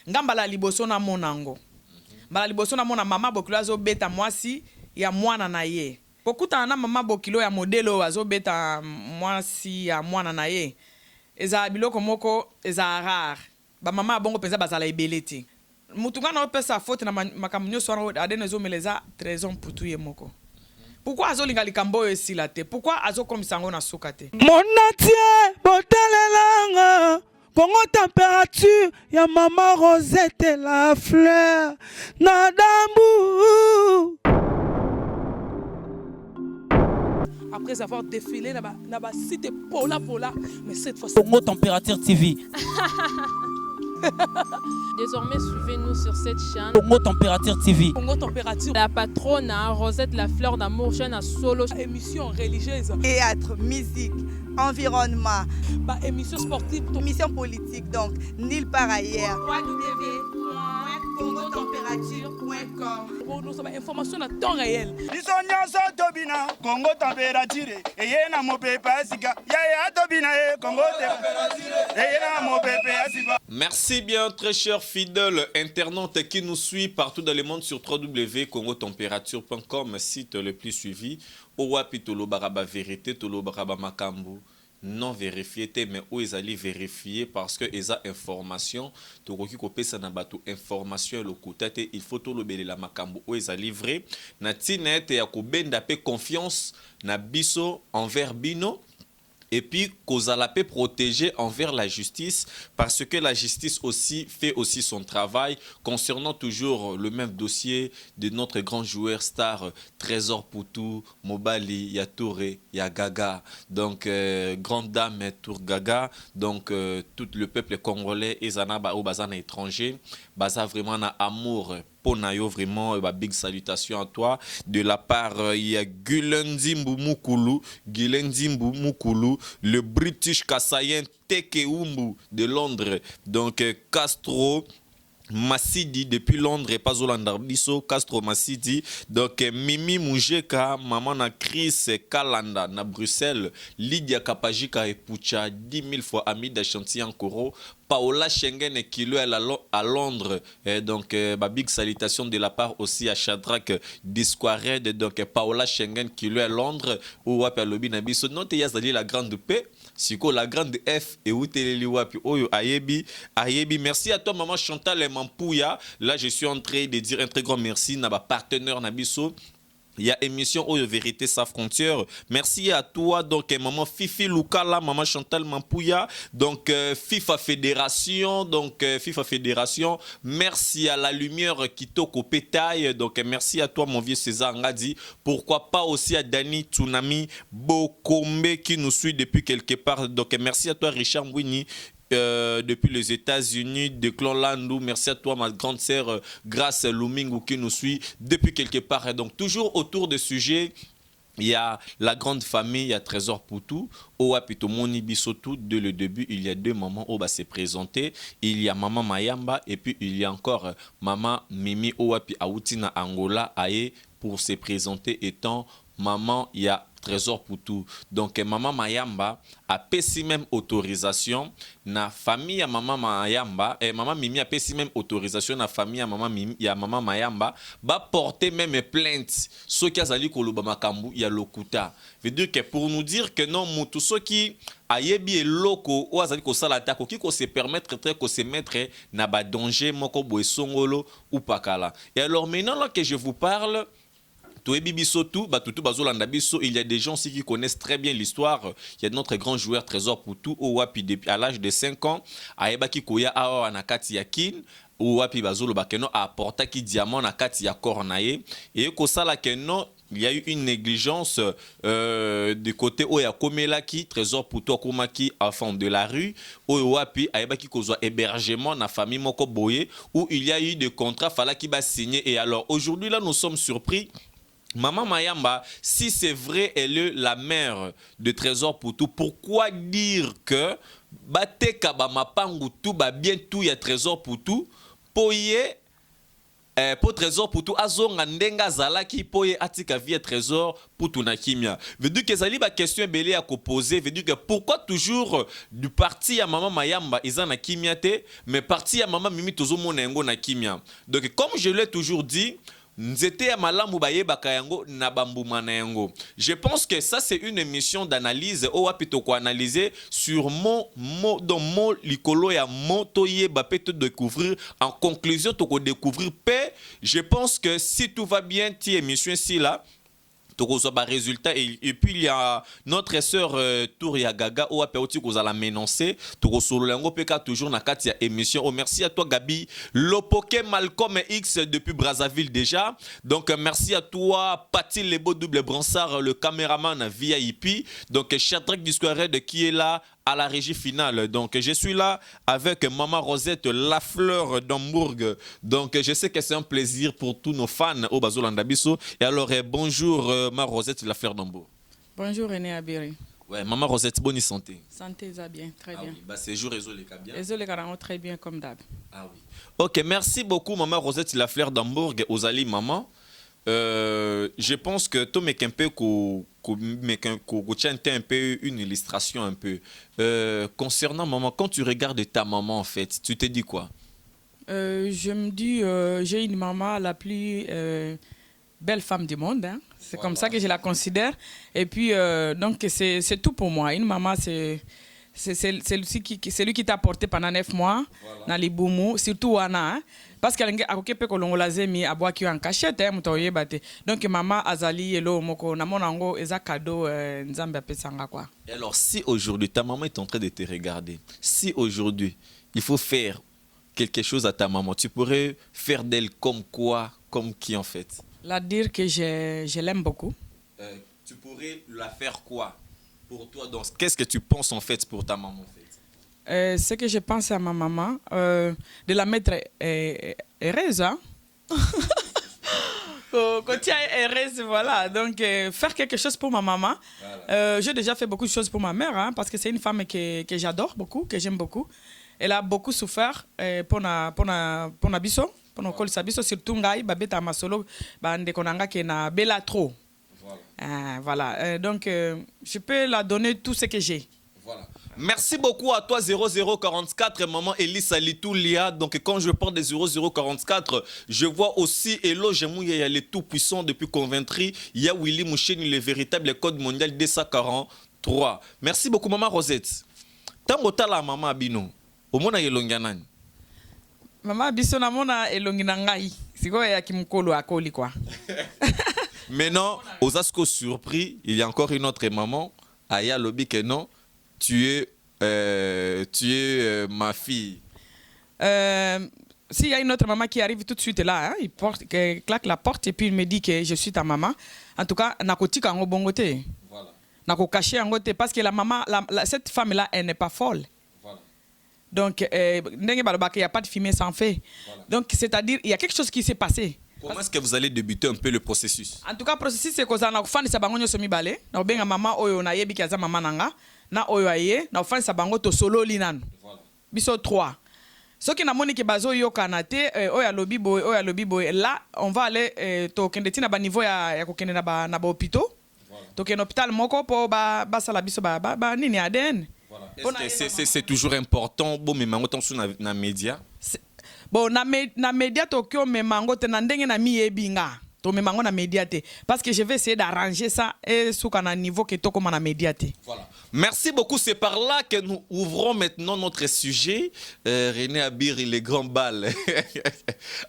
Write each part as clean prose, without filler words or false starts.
ngambala liboso na monango mbala liboso na mona mama bokilo azobeta mwasi ya mwana na ye pokutana na mama bokilo ya modelo azobeta mwasi ya mwana na ye eza biloko moko eza rare ba mama bongo penza bazala ebele te mutu nga na opesa faute na makambo nyonso wana adene ezomeleza trésor mputu ye moko pourquoi azolinga likambo oyo esila te pourquoi azokomisa yango na suka te monatie botalelanga Congo température ya maman Rosette la fleur na dambu. Après avoir défilé là-bas, c'était Pola, mais cette fois Congo Température TV. Désormais, suivez-nous sur cette chaîne. Congo Température TV. Congo Température. La patronne, Rosette la fleur d'amour, chaîne à solo. Émission religieuse. Théâtre, musique, environnement. Émission sportive. Émission politique, donc, nulle part ailleurs. www.congotempérature.com. Pour nous, information à temps réel. Congo Température. Et yena mo pepa sika. Ya tobina Congo Température. Et yena mo pepa sika. Merci bien, très chers fidèles internautes qui nous suivent partout dans le monde sur www.congotempérature.com, site le plus suivi. Owapi tolo baraba vérité, tolo baraba makambu. Non vérifié, mais où ils allaient vérifier parce que ils ont information. Toroki kopé ça na bato information le côté il faut tout le bel la makambu où ils allaient vrai. Na tinete ya ko benda pe confiance na biso envers bino. Et puis, Kozala peut protéger envers la justice parce que la justice aussi fait aussi son travail concernant toujours le même dossier de notre grand joueur star Trésor Poutou, Mobali, Yatouré, Yagaga. Donc, grande dame Tour Gaga. Donc, tout le peuple congolais et Zanaba ou Bazana étranger, Baza vraiment na amour. Ponayo, vraiment, big salutation à toi. De la part, il y a Gulenzimbu Mukulu, le British Kassayen Tekeumbu de Londres. Donc, Castro Massidi depuis Londres et pas Olandarbiso, Castro Massidi. Donc, Mimi Mujeka, maman na Chris Kalanda na Bruxelles, Lydia Kapajika et Pucha, 10 000 fois ami d'Achanti en Koro. Paola Schengen qui lui est à Londres. Et donc, big salutation de la part aussi à Shadrach Disquared. Donc, Paola Schengen qui lui est à Londres. Ou à Lobby Nabiso. Note yazali la grande paix. Siko la grande F et où teleli wapi oyo ayebi. Merci à toi maman Chantal et Mampouya. Là, je suis en train de dire un très grand merci à ma partenaire Nabiso. Il y a émission Oyo Vérité sa frontière. Merci à toi, donc maman Fifi Lukala, maman Chantal Mampouya, donc FIFA Fédération, Merci à la lumière qui toque au pétail, donc merci à toi mon vieux César Ngadi. Pourquoi pas aussi à Dani Tsunami Bokombe qui nous suit depuis quelque part. Donc merci à toi Richard Mwini. Depuis les États-Unis, de Clan Landou. Merci à toi, ma grande sœur Grace Lumingu qui nous suit depuis quelque part. Et donc, toujours autour de sujets, il y a la grande famille, il y a Trésor Poutou, Oapito Moni Bisotou. Dès le début, il y a deux mamans où va se présenter. Il y a Maman Mayamba et puis il y a encore Maman Mimi Oapi Aoutina Angola Aye pour se présenter étant Maman, il y a Trésor Poutou. Donc, Maman Mayamba a payé même autorisation na famille à Maman Mayamba et Maman Mimi a payé même autorisation na famille à Maman Mimi ya Maman Mayamba va porter même plainte. Ce qui a zali koloba makambu ya lokuta. Veut dire que pour nous dire que non mutu ce qui ayebi e loko ou azali ko sala ta ko ki ko se permettre très ko se mettre na ba danger moko boe songolo ou pakala. Et alors maintenant là que je vous parle il y a des gens aussi qui connaissent très bien l'histoire. Il y a notre grand joueur Trésor Poutou à l'âge de 5 ans Aebaki Koya Awa Nakati Yakin ou Wapi Bazolo Bakeno a apporté qui diamant Nakati Yakornaye et Kosala Keno. Il y a eu une négligence du côté Oya Komelaki, Trésor Poutou Komaki, enfant de la rue, Oyapi, Aebaki Kozwa hébergement na famille Moko Boye, où il y a eu des contrats, fallait qu'il va signer. Et alors aujourd'hui là, nous sommes surpris. Maman Mayamba, si c'est vrai, elle est la mère de Trésor Poutou, pourquoi dire que Bate Kaba Mapangu tout ba bien tout y a Trésor Poutou, Poye pour trésor pour tout azonga ndenga zalaki poye atika vie trésor pour tout na kimia. Veut dire que zali ba question belé à poser, veut dire que pourquoi toujours du parti à maman Mayamba ils na kimia te mais parti à maman Mimi tozo mona yango na kimia. Donc comme je l'ai toujours dit, nzete malamu bayebaka yango na bambuma na yango. Je pense que ça c'est une émission d'analyse ou apito ko analyser sur mon likolo ya mon toyeba peut découvrir en conclusion to ko découvrir paix. Je pense que si tout va bien ti émission ici là résultat et puis il y a notre sœur Touria Gaga ou apéoti que vous allez menoncer to solo lango peka toujours na kati ya émission. Oh, merci à toi Gabi Lopoke Malcolm X depuis Brazzaville déjà. Donc merci à toi Paty Lebo double Bransard le caméraman VIP. Donc Shadrack Discored qui est là à la régie finale. Donc je suis là avec Maman Rosette La Fleur d'Hambourg. Donc je sais que c'est un plaisir pour tous nos fans au Bazolanda Bisso. Et alors bonjour Maman Rosette La Fleur d'Hambourg. Bonjour René Abiri. Ouais, Maman Rosette, bonne santé. Santé ça bien, très bien. Oui. Bah c'est jour réseau les cas bien. Réseau les cas très bien comme d'hab. Ah oui. OK, merci beaucoup Maman Rosette La Fleur d'Hambourg aux Ali maman. Je pense que tu mets un peu un peu une illustration un peu concernant maman. Quand tu regardes ta maman en fait, tu te dis quoi? Je me dis j'ai une maman la plus belle femme du monde. Hein. C'est voilà. Comme ça que je la considère. Et puis donc c'est tout pour moi. Une maman c'est lui qui t'a porté pendant 9 mois voilà. Dans les boumous, surtout Wana. Hein. Parce que a occupé kolongo lazemi aboa ki en cachette hein mutoye bate. Donc maman azali elo moko na monango eza cadeau nzambe apesanga quoi. Et alors si aujourd'hui ta maman est en train de te regarder, si aujourd'hui il faut faire quelque chose à ta maman, tu pourrais faire d'elle comme quoi, comme qui en fait? La dire que je l'aime beaucoup. Tu pourrais la faire quoi pour toi? Donc qu'est-ce que tu penses en fait pour ta maman en fait? Ce que je pense à ma maman, de la mettre heureuse. Hein? Quand tu es heureuse, voilà. Donc, faire quelque chose pour ma maman. Voilà. J'ai déjà fait beaucoup de choses pour ma mère, hein, parce que c'est une femme que j'adore beaucoup, que j'aime beaucoup. Elle a beaucoup souffert pour na biso, pour nos cols sabiso, surtout ngai, babeta masolo, bande konanga ke na bela trop. Voilà. Voilà. Donc, je peux la donner tout ce que j'ai. Voilà. Merci beaucoup à toi 0044 maman Elisa Litoulia. Donc quand je parle des 0044, je vois aussi Elo Jemouya, il y a les tout puissants depuis Conventry, il y a Willy Moucheni, le véritable code mondial 243. Merci beaucoup maman Rosette. Tango tala maman Abino, au mona yelongia nani? Maman Abiso na mona elongina ngai. Siko ya kimkolo akoli quoi. Mais non, aux Asco surpris, il y a encore une autre maman, Aya Lobi que non. Tu es ma fille. S'il y a une autre maman qui arrive tout de suite là, hein, il claque la porte et puis il me dit que je suis ta maman. En tout cas, nakoti kango bongote. Voilà. Nako caché angote parce que la maman, cette femme là, elle n'est pas folle. Voilà. Donc, il n'y a pas de fumée sans feu. Voilà. Donc, c'est-à-dire, il y a quelque chose qui s'est passé. Comment est-ce que vous allez débuter un peu le processus? En tout cas, le processus c'est que ça na kufani sa bango nyoso mibale. Na obenga maman oyo na yebi kaza maman nanga. Na oyo aye na kufani sa bango to solo linan. Voilà. Biso 3. Ce qui na moni ke bazo yo kanate oya lobi boy là on va aller to kendeti na ba niveau ya kokende na ba hôpital. Voilà. To ken hôpital moko po ba sala biso ba nini ADN. Voilà. Est-ce que c'est toujours important bon mais mango tansu na média? Bon, na média Tokyo, mais mango te nandenge na mi ebinga. To me mango na média te. Parce que je vais essayer d'arranger ça et sous un niveau que to comme na média te. Voilà. Merci beaucoup. C'est par là que nous ouvrons maintenant notre sujet. René Abiri, les grands balles.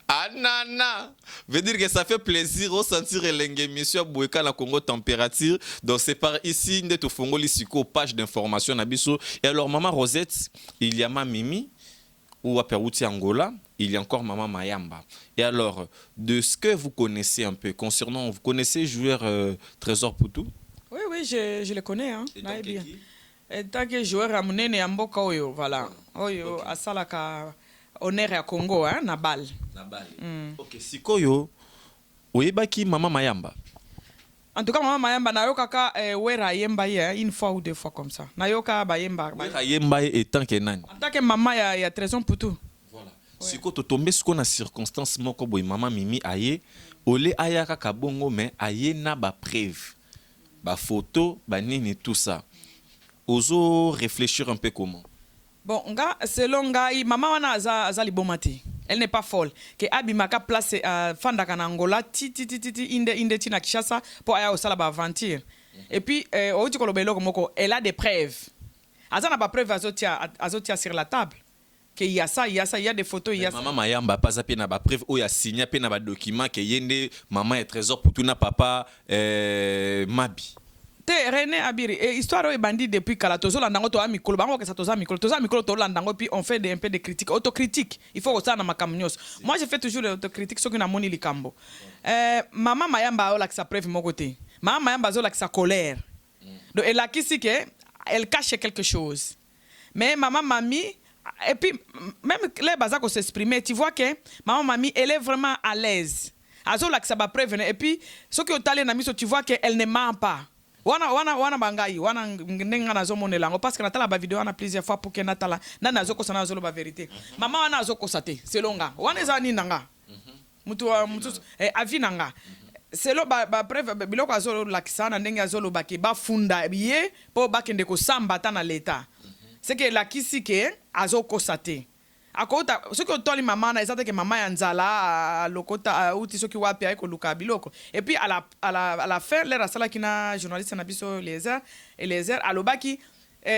Anana. Veut dire que ça fait plaisir de sentir l'émission Boueka la Congo température. Donc c'est par ici, nous avons fait page d'information. Et alors, Maman Rosette, il y a ma Mimi. Ou à Perouti Angola, il y a encore Maman Mayamba. Et alors, de ce que vous connaissez un peu concernant, vous connaissez joueur Trésor Poutou? Oui, je le connais. Hein. Et tant que joueur à Mounene et Amboka, voilà. Oyo, à Salaka, honneur à Congo, hein, na balle. Na balle. Ok, Sikoyo, Oyebaki Maman Mayamba. En tout cas, Maman Mayamba, Nayokaka, Wera Yemba, une fois ou deux fois comme ça. Nayoka Bayemba. Wera Yemba étant que nan. En tant que maman, il y a Trésor Poutou. Voilà. siko totombe siko na circonstance moko boy mama Mimi aye ole ayaka kabongo mais aye na ba preuve ba photo ba nini tout ça ozo réfléchir un peu comment. Bon, nga selon ngai mama wana aza liboma te. Elle n'est pas folle. Que abimaka place fanda kana Angola ti inde tina Kinshasa pour aya osala ba aventure. Et puis outi ko lobelo moko elle a des preuves. Azana ba preuve azotia sur la table. Que il y a ça, il y a des photos, il y a maman Mayamba pas ça pe na ba preuve o ya signé pe na ba document que yende maman et trésor pour tout na papa Mabi. René Abiri, histoire est bandit depuis Kalatozo, l'andango to amikolo, bango que ça toza mikolo to l'andango puis on fait un peu de critiques, autocritique. Il faut ça na makamnyos. Moi je fais toujours l'autocritique sur que na moni likambo. Maman Mayamba a sa preuve mon côté. Maman Mayamba a sa colère. Donc elle a qu'ici que elle cache quelque chose. Mais maman Mami et puis même les bazako s'exprimer, tu vois que maman Mami elle est vraiment à l'aise. Azola que ça va prévenir et puis ce que au na miso tu vois que elle ne ment pas. wana bangai wana ndenga nazo monela parce que natala ba vidéo wana plusieurs fois pour que natala na nazo ko sana zolo ba vérité mama wana azo ko sate selonga wana ezani nanga mutu avi nanga selo ba preuve biloko azolo lakisana ndenga azolo ba ke ba funda biye po ba kende ko samba ta na leta c'est que lakisi ke azo ko sate akota soki otoli mama na ezate ke mama ya nzala lokota uti soki wapi ayeko luka biloko et puis à la fin l'air asala kina journaliste na biso les alobaki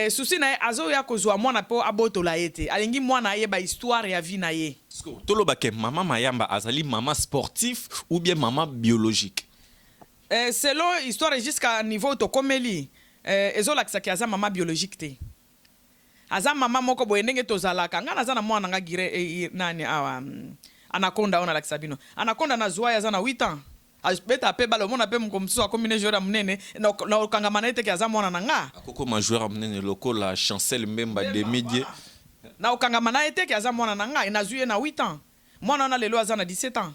souci na azo ya kozwa mwana po abotola yete alingi mwana ye ba histoire ya vie na ye tolobake mama Mayamba azali mama sportif ou bien mama biologique selon histoire jusqu'à niveau to komeli ezolakisa ki aza mama biologique te aza mama moko boye ndenge tozalaka nga naza na mwana nga gire nani awa anakonda ona lakisa bino anakonda na zwa aza na 8 ans beta pe balo mona pe mkomsusu akomine joueur munene na okangama na ete ki aza mwana na nga akoko ma joueur munene loko la Chancel Mbemba Demidie na okangama na ete ki aza mwana na nga na zuye na 8 ans mwana na lelo aza na 17 ans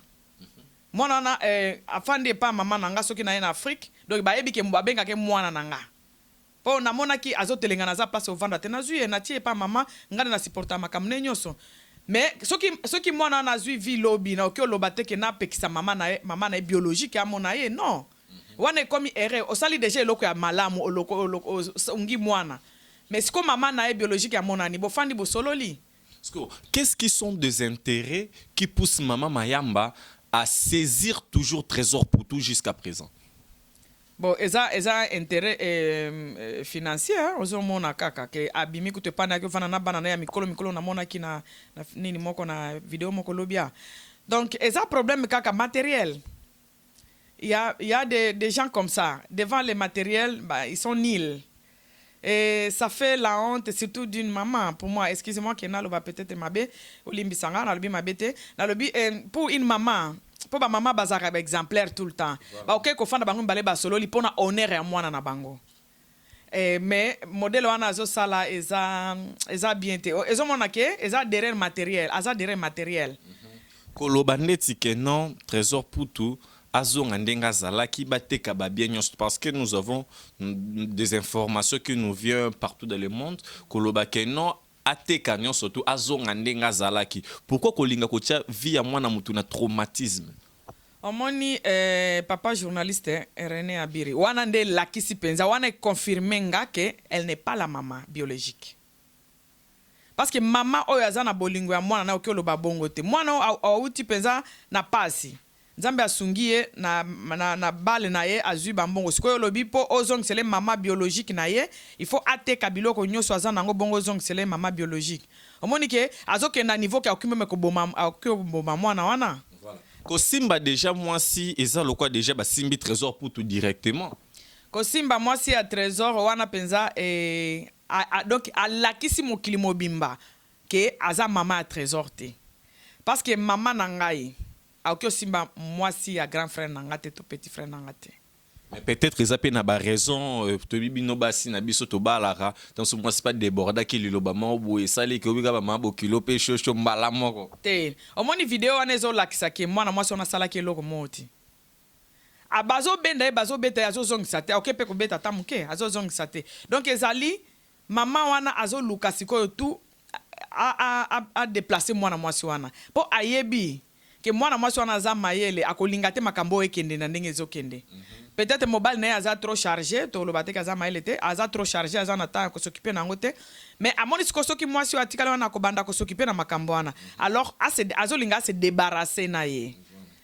mwana na afande pa mama na nga soki na ye na Afrique donc bayebi ke mbabenga ke mwana na nga po namona ki azotelenga na za place ovanda te nazuye na tie pa mama ngana na supporta makamne nyoso mais soki mwana na zui vi lobi na okyo lobate ke na pekisa mama na biologique ya mona ye non wana komi ere osali déjà eloko ya malamu oloko ungi mwana mais siko mama na biologique ya mona ni bofandi bosololi qu'est-ce qui sont des intérêts qui poussent maman Mayamba à saisir toujours trésor pour tout jusqu'à présent? Bon, eza intérêt financier, ozo mona kaka ke abimi kutepana ke fana na banana ya mikolo na mona ki na nini moko na vidéo moko lobia. Donc eza problème kaka matériel. Il y a des gens comme ça, devant les matériels, bah, ils sont nuls. Et ça fait la honte surtout d'une maman pour moi. Excusez-moi que na loba peut-être mabe olimbi sanga na lobi mabete na lobi pour une maman pour ba mama bazaka ba exemplaire tout le temps ba OK ko fanda bango mbale ba solo li pona honneur ya mwana na bango mais modèle wana zo sala eza bien te ezo mona ke eza derrière matériel koloba neti ke non trésor pour tout azonga ndenga zalaki bateka ba bien parce que nous avons des informations qui nous viennent partout dans le monde koloba ke non ateka nyonso tu azonga ndenga zalaki pourquoi kolinga kotia vie ya mwana mutu na traumatisme omoni papa journaliste René Abiri wana nde lakisi penza wana confirmer nga que elle n'est pas la maman biologique parce que maman oyo azana bolingo ya mwana na okelo babongo te mwana auti penza na pasi nzambe asungiye na bale na ye azui bambongo sikoyo lobi po ozongisele mama biologique na ye il faut ateka biloko nyonso azana ngo bongo ozongisele mama biologique omoni ke azokenda niveau ke akimeme koboma mwana wana kosimba déjà moi si eza lokwa déjà basimbi trésor pour tout directement kosimba moi si a trésor wana penza donc alakisi mokili mobimba ke aza mama a trésor te parce que mama na ngai aokyo simba moi si a grand frère nanga te to petit frère nanga te mais peut-être ils appellent na ba raison to bibino basi na biso to balara dans ce moi c'est pas déborda ki liloba mo et sali ke obiga ba mabo kilo pe shosho mbala moko te omoni vidéo wana ezo lakisa ke mwana mwasi ona sala ke loko moti abazo benda bazo beta azo zongisa te okepe ko beta tamuke azo zongisa te donc ezali mama wana azo luka sikoyo tu a déplacer mwana mwasi wana po ayebi ke mwana mwasi wana aza mayele akolinga te makambo ekende na ndenge ezokende. Peut-être mobile na ye aza trop chargé toloba te ke aza mayele te aza trop chargé aza na temps ya kosokipe nango te mais amoni siko soki mwasi oyo atikali wana akobanda kosokipe na makambo wana alors azolinga ase débarrasser na ye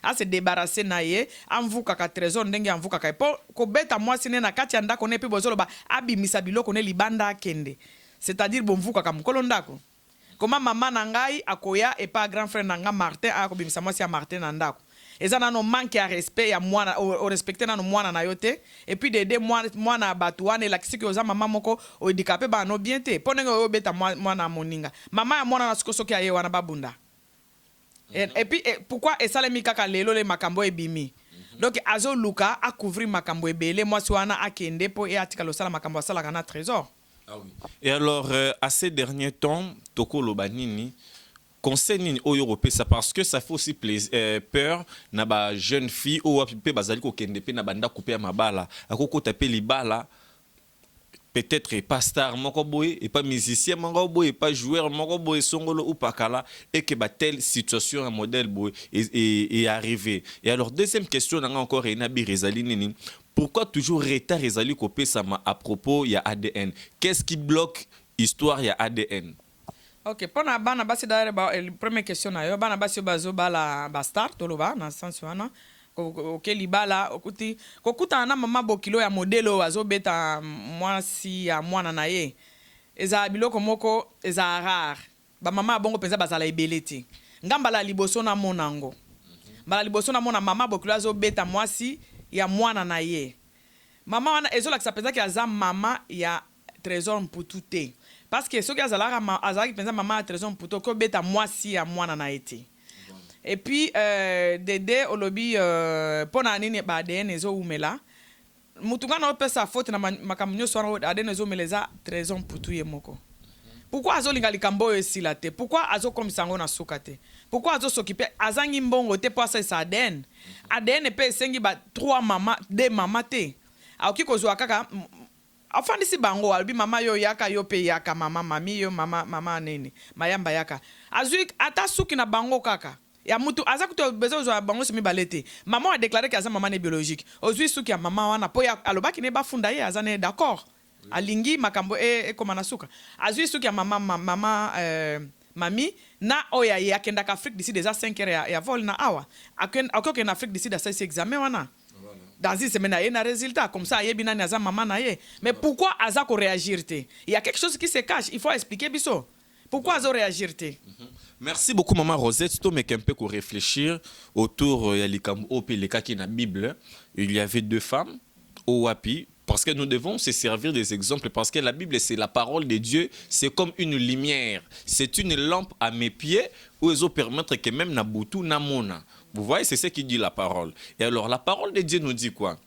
ase débarrasser na ye amvukaka trésor ndenge amvukaka ye po kobeta mwasi ne na kati ya ndako ne mpe bozoloba abimisa biloko ne libanda akende c'est-à-dire bomvukaka mokolo ndako koma mama na ngai akoya epa grand frère na nga Martin akobimisa mwasi ya Martin na ndako eza nano manque ya respect ya mwana o respecter nano mwana na yo te et puis de mwana batu wana elakisi ki oza mama moko oedikape bano bien te mpo ndenge oyobeta mwana moninga mama ya mwana na sikosoki aye wana babunda et puis pourquoi esalemi kaka lelo le makambo ebimi donc azoluka akouvrir makambo ebele mwasi wana akende mpo e atika losala makambo asalaka na trésor. Ah oui. Et alors, à ces derniers temps, Toko Lobanini, conseil au européen, ça parce que ça fait aussi peur na ba jeune fille ou apipé bazali ko kende pe na banda couper ma bala, akoko taper li bala. Peut-être pas star moko boy et pas musicien moko boy et pas joueur moko boy songolo ou pakala et que ba telle situation un modèle boy est arrivé. Et alors deuxième question on a encore Enabi Rezali nini. Pourquoi toujours retard Rezali kopé sama à propos il y a ADN? Qu'est-ce qui bloque histoire il y a ADN? OK, pona bana basi d'ailleurs première question na yo bana basi bazo bala ba star toloba na sens wana. OK libala okuti kokuta na mama bokilo ya modelo azobeta mwasi ya mwana na ye eza biloko moko eza rare ba mama bongo penza bazala ebeleti ngambala liboso na monango mbala liboso na mona mama bokilo azobeta mwasi ya mwana na ye mama wana ezola ki penza ki aza mama ya Trésor Mputu te parce que soki azalaka azalaki penza mama ya Trésor Mputu ko beta mwasi ya mwana na ye te. Et puis, Dédé, Olobi, pona nini ba ADN ezo umela. Mutunga na ope sa faute na makamunyo soana ADN ezo umeleza Trésor Mputu ye moko. Pourquoi azo linga likambo esi la te? Pourquoi azo komisango na suka te? Pourquoi azo sokipe azangi mbongo te po asa ADN? ADN pe esengi ba 3 mama, 2 mama te. Aoki kozwa kaka afandisi bango albi mama yo yaka yo pe yaka mama mami yo mama nene mayamba yaka. Azui ata suki na bango kaka. Ya mutu aza kuto bezo zo bango semi balete maman a déclaré que aza maman né biologique ozui suki ya maman wana po ya alobaki ne bafunda ye aza ne d'accord alingi makambo komana suka azui suki ya mama mami na oya ye akenda ka Afrique d'ici déjà 5 heures ya vol na awa akoko en Afrique d'ici da 6 examen wana dans une semaine il y a un résultat comme ça yebi nani aza maman na ye mais pourquoi aza ko réagir te il y a quelque chose qui se cache il faut expliquer biso pourquoi azo réagir te. Merci beaucoup, Maman Rosette. Tu m'as un peu réfléchir autour de la Bible. Il y avait 2 femmes au Wapi. Parce que nous devons se servir des exemples. Parce que la Bible, c'est la parole de Dieu. C'est comme une lumière. C'est une lampe à mes pieds où ils ont permettre que même Nabutu Namona. Vous voyez, c'est ce qui dit la parole. Et alors, la parole de Dieu nous dit quoi?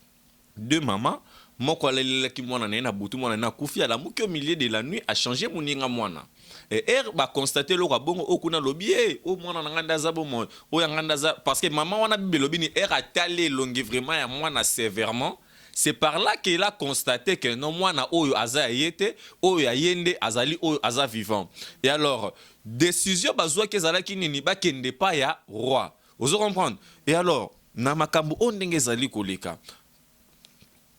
2 mamans. Moko alele ki mwana na Nabutu mwana na kufi ala muki au milieu de la nuit a changé moninga mwana. Et ba constater lo ka bongo okuna lobi o mwana na nganda za bomo o ya nganda za parce que maman wana bible lobi ni a talé longue vraiment ya mwana sévèrement. C'est par là qu'il a constaté que non mwana oyo aza yete oyo yende azali oyo aza vivant. Et alors décision bazwa ke zala ki nini ba kende pa ya roi. Vous comprendre? Et alors na makambo ondenge zali koleka.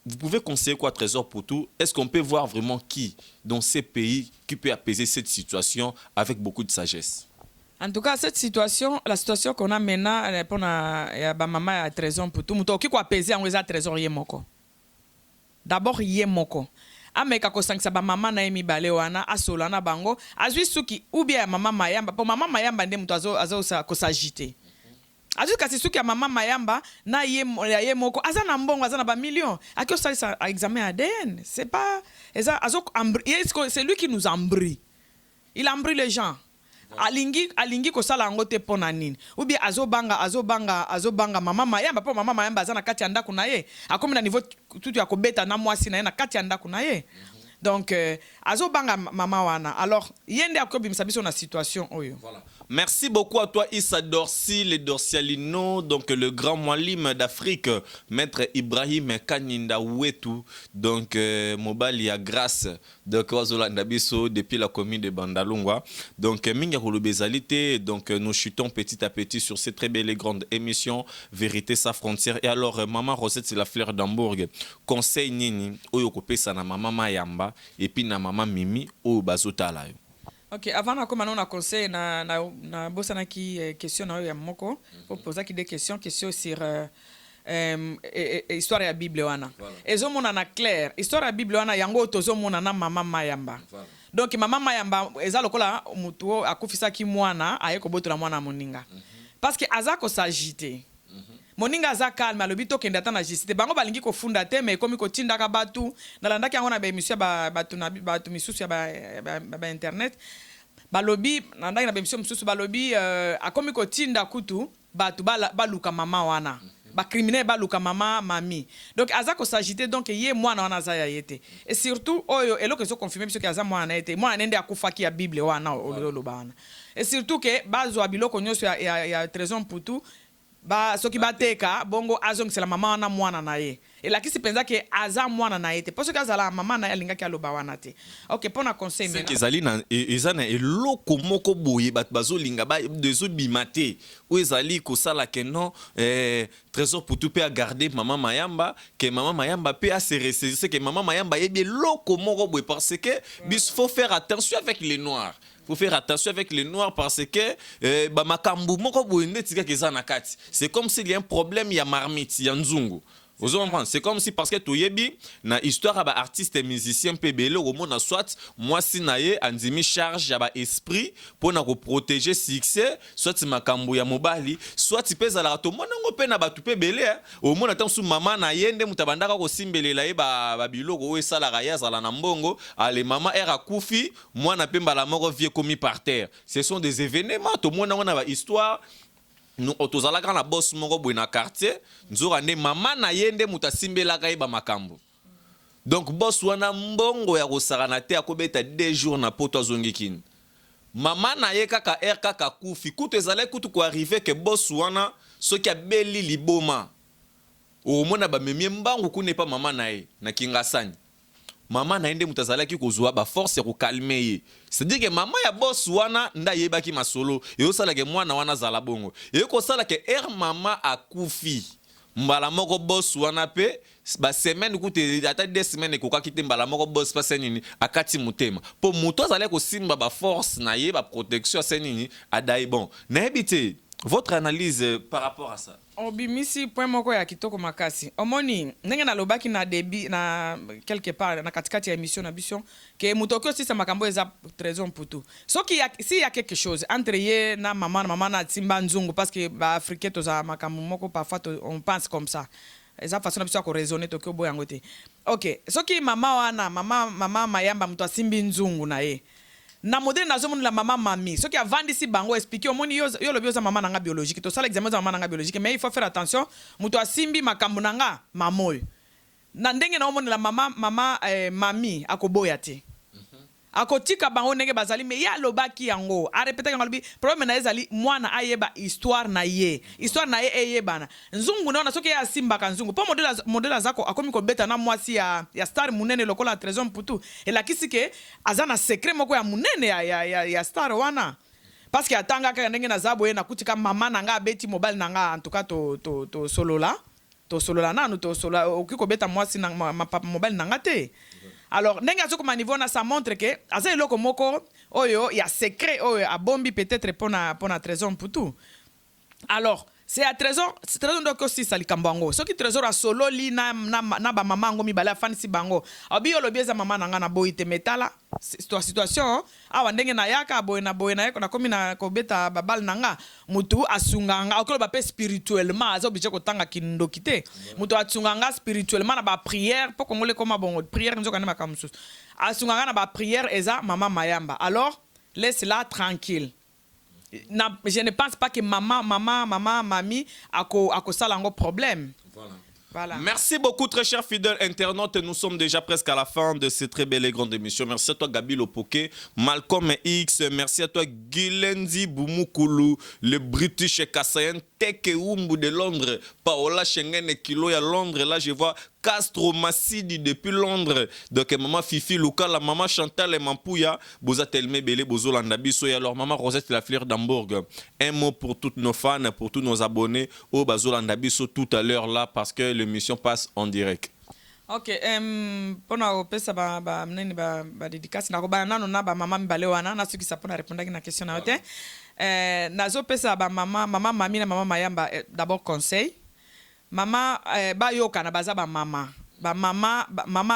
Vous pouvez conseiller quoi, Trésor Mputu? Est-ce qu'on peut voir vraiment qui, dans ces pays, qui peut apaiser cette situation avec beaucoup de sagesse? En tout cas, cette situation, la situation qu'on a maintenant, pour la maman à Trésor Mputu, qui peut apaiser en réseau Trésor Yemoko. D'abord, Yemoko. Ameka ko sangsa ba mama na emi bale wana asola na bango azwi suki ou bien mama mayamba po mama mayamba nde mtu azo ko s'agiter. Azu kasi suki ya mama mayamba na ye moko aza na mbongo aza na ba millions akio ça examen ADN c'est pas c'est lui qui nous embrouille. Il embrouille les gens. Alingi ko sala ngote pona nini ou bien azobanga mama mayamba po mama mayamba aza na kati ya ndako na ye akomi na niveau tout ya kobeta na mwasi na ye na kati ya ndako na ye. Donc azobanga mama wana alors yende akobimisa biso na situation oyo. Voilà. Merci beaucoup à toi, Issa Dorsi, les Dorsialino, donc le grand Mwalim d'Afrique, maître Ibrahim Kaninda Wetu, donc Mobali à grâce de Kwazolanda Bisso depuis la commune de Bandalungwa. Donc, Minga Bezalité, donc nous chutons petit à petit sur cette très belle et grande émission Vérité sa frontière. Et alors, Maman Rosette, c'est la fleur d'Hambourg. Conseil Nini, Oyo Kopesa na Maman Mayamba, et puis na Maman Mimi, Oyo Bazotala. Ok, avant de commencer, on a conseillé na bossana qui question na ya moko pour poser des questions sur histoire ya Bible wana. Ezo mona na clair, histoire ya Bible wana yango tozo mona na Mama Mayamba. Donc Mama Mayamba eza lokola mutu akufisa ki mwana ayeko botola mwana moninga. Parce que azako s'agiter. Moninga za calme alobi to kenda tana jisite bango balingi ko funda te mais komi ko tinda ka batu nalandaki yango na ba émission batu misusu ya ba internet balobi nalandaki na ba émission misusu balobi akomi ko tinda kutu batu baluka mama wana ba criminel baluka mama mami donc azako s'agiter donc ye mwana wana za ya yete et surtout oyo eloko so confirmer biso ke aza mwana yete mwana nende akufaki ya Bible wana ololo bana et surtout que bazwa biloko nyoso ya trésor putu ba soki bateka bongo azongisela mama wana mwana na ye elakisi penza ke aza mwana na ye te parce que azala mama na ye alingaki aloba wana te ok pona conseil mena ezali na ezana eloko moko boye bat bazolinga ba dezobima te o ezali kosala ke non trésor putu pe a garder Mama Mayamba que Mama Mayamba pe a se ressaisir que Mama Mayamba yebi eloko moko boye parce que bis faut faire attention avec les noirs. Faut faire attention avec les noirs parce que makambu moko boende tika keza na kati. C'est comme s'il y a un problème, il y a marmite, il y a nzungu. Vous comprenez? C'est comme si parce que toyebi na histoire ba artiste et musicien pebele au monde soit moi si naye andimi charge ya ba esprit pour na ko protéger succès soit makambu ya mobali soit peza la to mona ngo pe na ba pebele au monde tant sous maman na yende mutabandaka ko simbelela ye ba biloko o esala raya zala na mbongo ale mama era kufi moi na pemba la mort vie commis par terre. Ce sont des événements to mona on a ba histoire. Nous otozalaka na boss moko boy na quartier nzora ne mama na yende mutasimbelaka yeba makambo donc boss wana mbongo ya kosara te akobeta 2 jours na poto azongikini mama na ye kaka kaka kufi kutu ezalaki kutu ko arriver que boss wana soki abeli liboma o mona ba memie mbangu kune pa mama na ye na kingasani mama na ende mutazalaki kozwa ba force ko calmer ye c'est-à-dire que mama ya boss wana nda yebaki masolo e osala ke mwana wana zala bongo e ko sala ke mama akufi mbala moko boss wana pe ba semaine kute ata 2 semaines ko kakite mbala moko boss pa senini akati mutema po muto azala ko simba ba force na ye ba protection senini adai bon na ebite votre analyse par rapport à ça. Obimisi point moko ya kitoko makasi. Omoni ndenge na lobaki na débit na quelque part na katikati ya émission na biso ke mutoko si sa makambo eza trésor putu. Soki si ya quelque chose entre ye na mama na timba nzungu parce que ba africain to za makambo moko parfois on pense comme ça. Eza façon na biso ko raisonner to ke boya ngote. OK, soki mama Mayamba mtu asimbi nzungu na ye. Na modèle nazo la maman mami ce qui a vendu si bango expliquer au moni yo le bioza maman nanga biologique to ça l'examen de maman nanga biologique mais il faut faire attention muto asimbi makambo nanga mamoy na ndenge na omoni la mama mami akoboya te akotika bango ndenge bazali mais ya lobaki yango a répéter yango lobi problème na ezali mwana ayeba histoire na ye eyebana nzungu na soki ya simba ka nzungu po modèle zako akomi ko beta na mwasi ya star munene lokola trésor putu elakisi ke azana secret moko ya munene ya star wana parce que atanga ka ndenge na zabo ye na kutika mama nanga beti mobile nanga en tout cas to solola nanu to solola okiko beta mwasi na mobile nanga te. Alors ndenge azoko niveau na ça montre que aza eloko moko oyo ya secret oyo a bombi peut-être pour na trésor putu. Alors c'est à trésor donc aussi ça likambango so ki trésor a solo li na ba mama ngo mi bala fanisi bango obi yo lobieza mama nanga na boite metala situation awa ndenge na yaka boy na yako na komi na ko beta babal nanga mutu asunganga okolo ba pe spirituellement azo bije ko tanga kindokite mutu atunganga spirituellement na ba prière pour kongole koma bongo prière nzoka ne makamsu asunganga na ba prière eza Mama Mayamba alors laisse-la tranquille. Je ne pense pas que mami ako salango problème. Voilà. Voilà. Merci beaucoup, très chers fidèles internautes. Nous sommes déjà presque à la fin de cette très belle et grande émission. Merci à toi, Gabi Lopoke, Malcolm X. Merci à toi, Gilendi Boumoukoulou, le British Kassayan Tekeumbu de Londres, Paola Schengen et Kilo à Londres. Là, je vois Castro Massidi depuis Londres. Donc, maman Fifi Luka, la maman Chantal et Mampouya, Boza Telme Bele, Bozo Landabiso et alors maman Rosette La Fleur d'Hambourg. Un mot pour tous nos fans, pour tous nos abonnés au Bazo Landabiso tout à l'heure là parce que l'émission passe en direct. Ok, pona opesa ba mneni ba dédicace na roba nano na ba mama mibale wana na soki sapona répondre na question na yote. Nazo pesa ba mama mami na mama Mayamba d'abord conseil. Mama ba yokana baza ba mama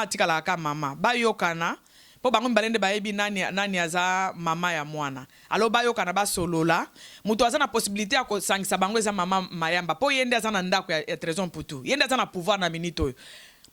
atikala ka mama ba yokana po bango mbalende bayebi nani aza mama ya mwana alo ba yokana ba solola mutu aza na possibilité ya kosangisa bango eza mama Mayamba po yende aza na ndako ya trésor putu yende aza na pouvoir na minito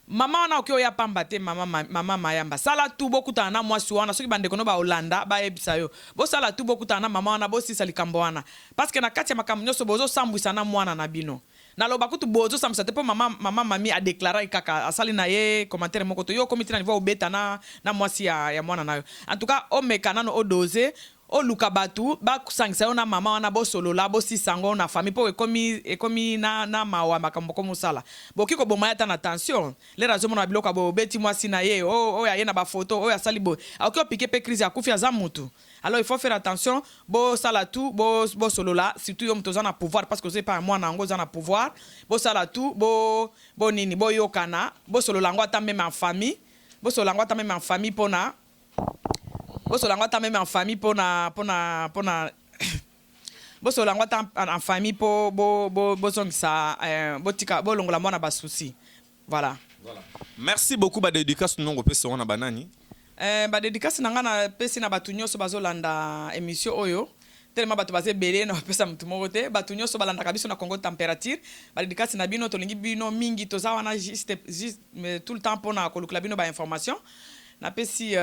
mama wana oki oya pamba te mama Mayamba sala tu bokutana na mwasi wana soki bandeko no ba Holanda ba yebisa yo bo sala tu bokutana na mama wana bo sisa likambo wana parce que na kati ya makambo nyonso bozo sambwisa na mwana na bino na loba kutu bozo samsa te po mama mami a déclaré kaka asali na ye commentaire moko to yo komiti na niveau obeta na mwasi ya mwana na yo en tout cas o mekana no o doser o luka batu ba kusangisa yo na mama wana bo solola bo sisango na famille po ekomi na mawa makambo ko musala boki ko bomaya ta na tension le razo mona biloko bo beti mwasi na ye o ya ye na ba photo o ya sali bo akio piquer pe crise ya kufi za mutu. Alors il faut faire attention bo sala tout bo solola surtout yo mtoza na pouvoir parce que c'est pas moi na ngo za na pouvoir bo sala tout bo nini bo yokana bo solola ngo ata même en famille bo solola ngo ata même en famille pona bo solola ngo ata même en famille pona bo solola ngo ata en famille po bo songisa bo tika bo longola mwana ba souci. Voilà. Merci beaucoup ba dédicace nongo pesa wana banani. Ba dédicace nanga na pesi na batu nyonso bazolanda émission oyo tellement batu baze belé na pesa mtu moko te batu nyonso balanda kabiso na Congo température ba dédicace na bino tolingi bino mingi toza wana juste tout le temps pona kolukula bino ba information na pesi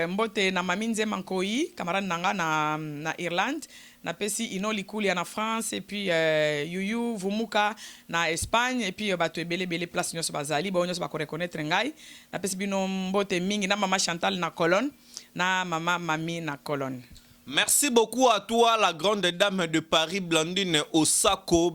mbote na mami Nzema Nkoi camarade nanga na Irlande na pesi Ino Likulia na France et puis Yuyu Vumuka na Espagne et puis batu ebele place nyonso bazali ba nyonso ba ko reconnaître ngai na pesi bino mbote mingi na mama Chantal na Colonne na mama Mami na Colonne. Merci beaucoup à toi, la grande dame de Paris, Blandine Osako,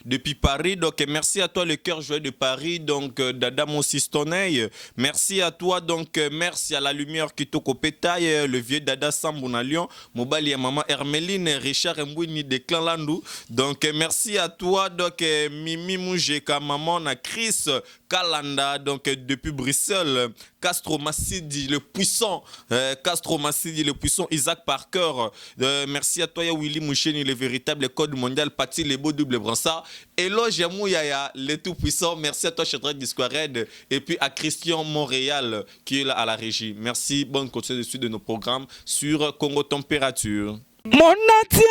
depuis Paris. Donc, merci à toi, le cœur joyeux de Paris, donc, Dada Monsistoneil. Merci à toi, donc, merci à la lumière qui toko pétaille, le vieux Dada Sambouna Lyon, Mobali et maman Hermeline, Richard Mbouini de Clan Landou. Donc, merci à toi, donc, Mimi Moujeka, maman, na Chris Kalanda, donc, depuis Bruxelles, Castro Massidi, le puissant, Isaac Parker, merci à toi, Willy Moucheni, le véritable code mondial, Pati Lebo, double brassard, Eloge Mouyaya, le tout puissant, merci à toi, Chadrak Disquared, et puis à Christian Montréal, qui est là à la régie. Merci, bonne continuation de nos programmes sur Congo Température. Mon atier,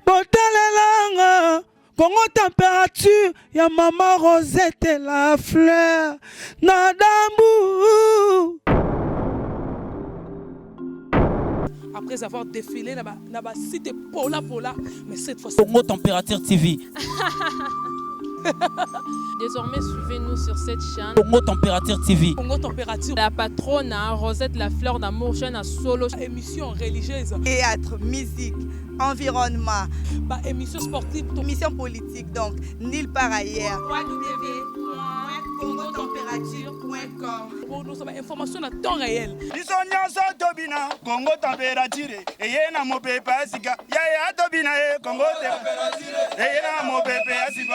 botalelanga, Congo Température, ya maman Rosette La Fleur, Nadambu. Après avoir défilé là-bas, cité Pola, mais cette fois-ci. Congo Température TV. Désormais, suivez-nous sur cette chaîne. Congo Température TV. Congo Température. La patronne, Rosette La Fleur d'Amour, chaîne à solo. Émission religieuse. Théâtre, musique, environnement. Bah, émission sportive. Émission politique, donc nulle part ailleurs. www.congotempérature.com. Pour nous avoir information à temps réel. biso nyonso tobina Congo température eye na mopepe asika yaya tobina ye Congo température eye na mopepe asika